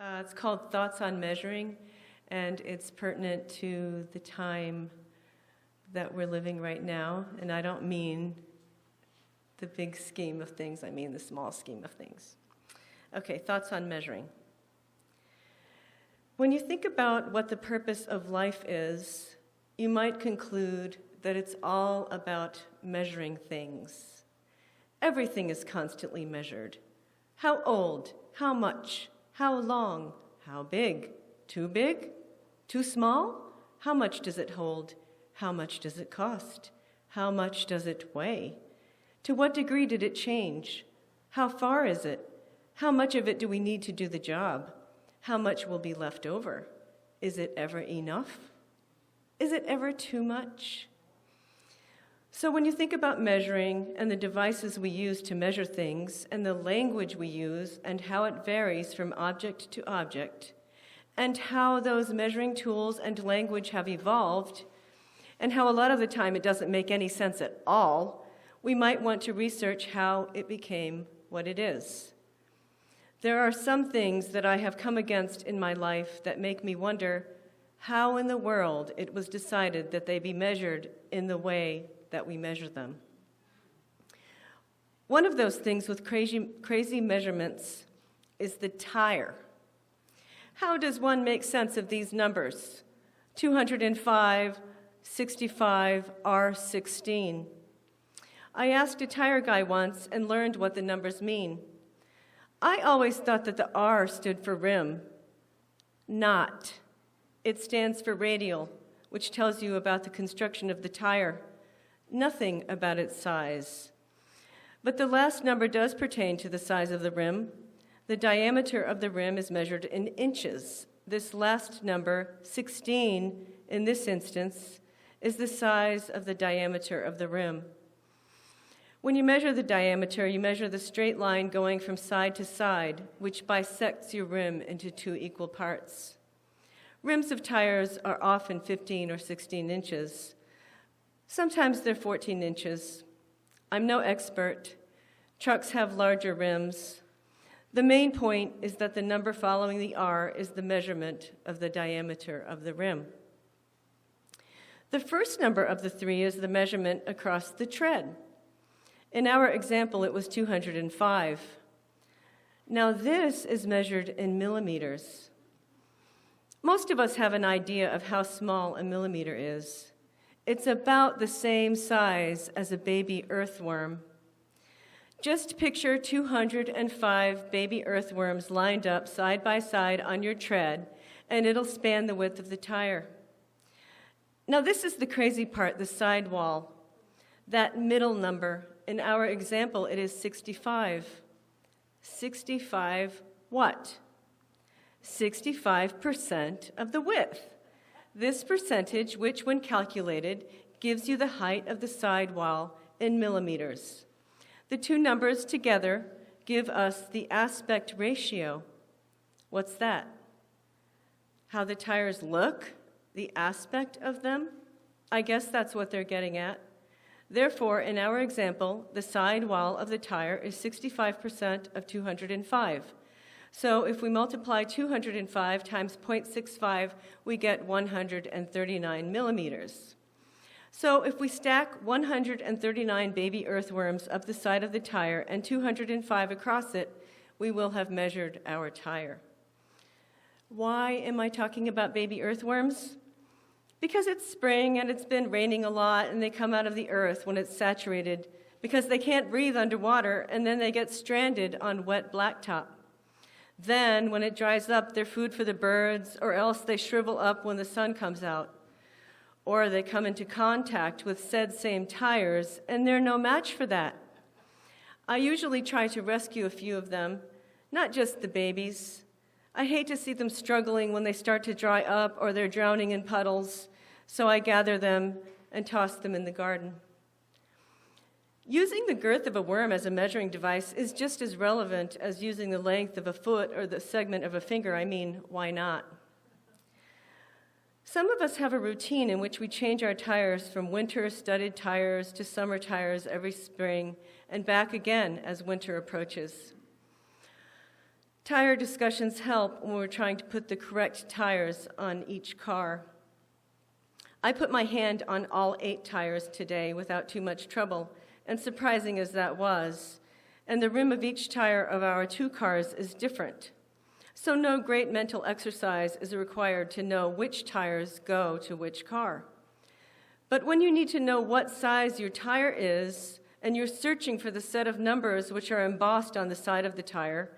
It's called Thoughts on Measuring, and it's pertinent to the time that we're living right now. And I don't mean the big scheme of things, I mean the small scheme of things. Okay, thoughts on measuring. When you think about what the purpose of life is, you might conclude that it's all about measuring things. Everything is constantly measured. How old? How much? How long? How big? Too big? Too small? How much does it hold? How much does it cost? How much does it weigh? To what degree did it change? How far is it? How much of it do we need to do the job? How much will be left over? Is it ever enough? Is it ever too much? So when you think about measuring and the devices we use to measure things and the language we use and how it varies from object to object and how those measuring tools and language have evolved and how a lot of the time it doesn't make any sense at all, we might want to research how it became what it is. There are some things that I have come against in my life that make me wonder how in the world it was decided that they be measured in the way that we measure them. One of those things with crazy measurements is the tire. How does one make sense of these numbers? 205, 65, R16. I asked a tire guy once and learned what the numbers mean. I always thought that the R stood for rim. Not. It stands for radial, which tells you about the construction of the tire. Nothing about its size. But the last number does pertain to the size of the rim. The diameter of the rim is measured in inches. This last number, 16, in this instance, is the size of the diameter of the rim. When you measure the diameter, you measure the straight line going from side to side, which bisects your rim into two equal parts. Rims of tires are often 15 or 16 inches. Sometimes they're 14 inches. I'm no expert. Trucks have larger rims. The main point is that the number following the R is the measurement of the diameter of the rim. The first number of the three is the measurement across the tread. In our example, it was 205. Now this is measured in millimeters. Most of us have an idea of how small a millimeter is. It's about the same size as a baby earthworm. Just picture 205 baby earthworms lined up side by side on your tread, and it'll span the width of the tire. Now this is the crazy part, the sidewall. That middle number, in our example, it is 65. 65 what? 65% of the width. This percentage, which when calculated, gives you the height of the sidewall in millimeters. The two numbers together give us the aspect ratio. What's that? How the tires look? The aspect of them? I guess that's what they're getting at. Therefore, in our example, the side wall of the tire is 65% of 205. So if we multiply 205 times 0.65, we get 139 millimeters. So if we stack 139 baby earthworms up the side of the tire and 205 across it, we will have measured our tire. Why am I talking about baby earthworms? Because it's spring and it's been raining a lot and they come out of the earth when it's saturated because they can't breathe underwater and then they get stranded on wet blacktop. Then when it dries up, they're food for the birds, or else they shrivel up when the sun comes out. Or they come into contact with said same tires and they're no match for that. I usually try to rescue a few of them, not just the babies. I hate to see them struggling when they start to dry up or they're drowning in puddles, so I gather them and toss them in the garden. Using the girth of a worm as a measuring device is just as relevant as using the length of a foot or the segment of a finger. I mean, why not? Some of us have a routine in which we change our tires from winter studded tires to summer tires every spring and back again as winter approaches. Tire discussions help when we're trying to put the correct tires on each car. I put my hand on all 8 tires today without too much trouble, and surprising as that was, and the rim of each tire of our 2 cars is different. So no great mental exercise is required to know which tires go to which car. But when you need to know what size your tire is, and you're searching for the set of numbers which are embossed on the side of the tire,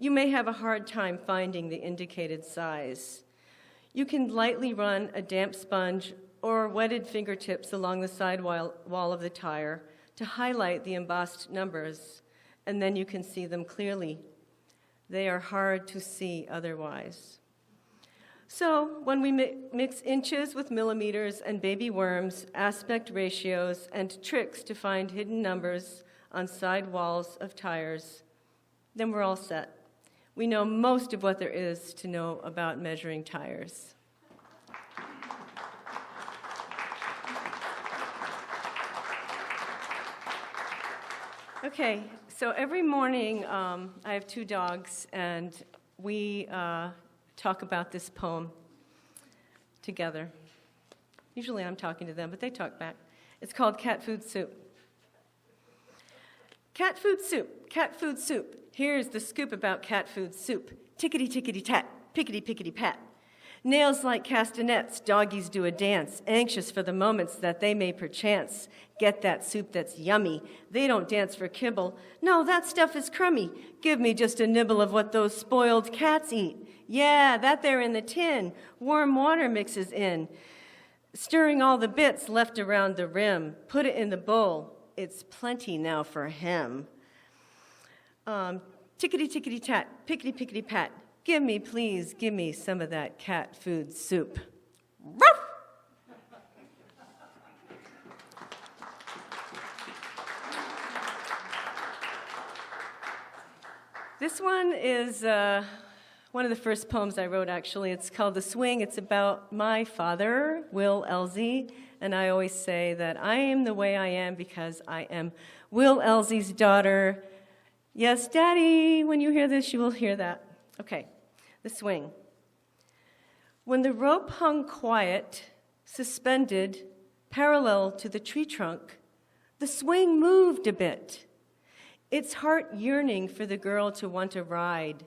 you may have a hard time finding the indicated size. You can lightly run a damp sponge or wetted fingertips along the sidewall of the tire to highlight the embossed numbers, and then you can see them clearly. They are hard to see otherwise. So when we mix inches with millimeters and baby worms, aspect ratios, and tricks to find hidden numbers on sidewalls of tires, then we're all set. We know most of what there is to know about measuring tires. Okay, so every morning I have 2 dogs, and we talk about this poem together. Usually I'm talking to them, but they talk back. It's called Cat Food Soup. Cat food soup, cat food soup. Here's the scoop about cat food soup. Tickety-tickety-tat, pickety-pickety-pat. Nails like castanets, doggies do a dance, anxious for the moments that they may perchance get that soup that's yummy. They don't dance for kibble. No, that stuff is crummy. Give me just a nibble of what those spoiled cats eat. Yeah, that there in the tin. Warm water mixes in, stirring all the bits left around the rim. Put it in the bowl. It's plenty now for him. Tickety-tickety-tat, pickety-pickety-pat. Give me, please, give me some of that cat food soup. Ruff! This one is one of the first poems I wrote, actually. It's called The Swing. It's about my father, Will Ellzey, and I always say that I am the way I am because I am Will Ellzey's daughter. Yes, Daddy, when you hear this, you will hear that. Okay, The Swing. When the rope hung quiet, suspended, parallel to the tree trunk, the swing moved a bit, its heart yearning for the girl to want to ride.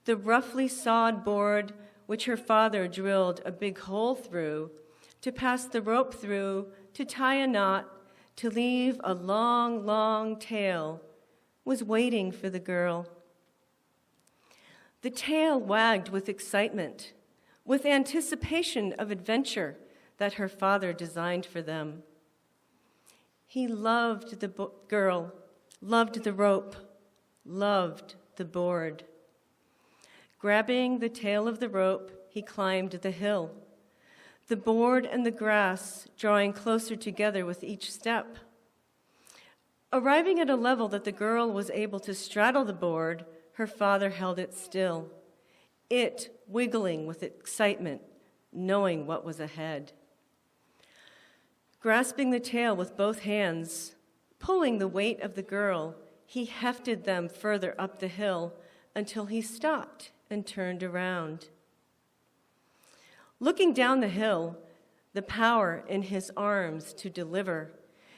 The roughly sawed board, which her father drilled a big hole through, to pass the rope through, to tie a knot, to leave a long, long tail, was waiting for the girl. The tail wagged with excitement, with anticipation of adventure that her father designed for them. He loved the girl, loved the rope, loved the board. Grabbing the tail of the rope, he climbed the hill, the board and the grass drawing closer together with each step. Arriving at a level that the girl was able to straddle the board, her father held it still, it wiggling with excitement, knowing what was ahead. Grasping the tail with both hands, pulling the weight of the girl, he hefted them further up the hill until he stopped and turned around. Looking down the hill, the power in his arms to deliver,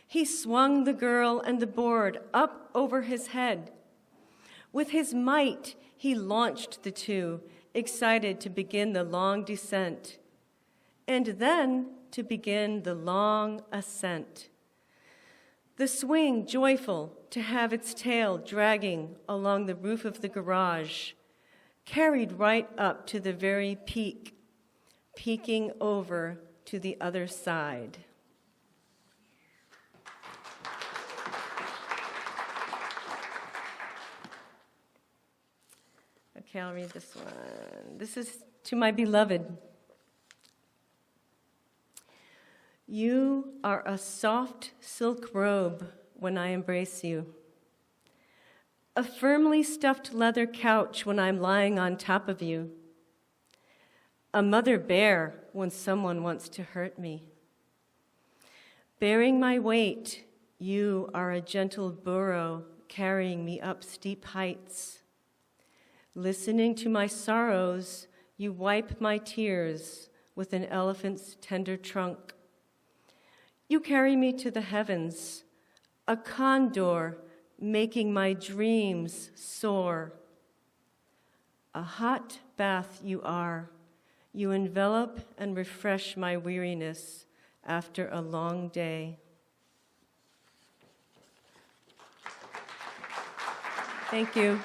he swung the girl and the board up over his head. With his might, he launched the two, excited to begin the long descent, and then to begin the long ascent. The swing joyful to have its tail dragging along the roof of the garage, carried right up to the very peak, peeking over to the other side. Okay, I'll read this one. This is to my beloved. You are a soft silk robe when I embrace you, a firmly stuffed leather couch when I'm lying on top of you, a mother bear when someone wants to hurt me. Bearing my weight, you are a gentle burro carrying me up steep heights. Listening to my sorrows, you wipe my tears with an elephant's tender trunk. You carry me to the heavens, a condor making my dreams soar. A hot bath you are. You envelop and refresh my weariness after a long day. Thank you.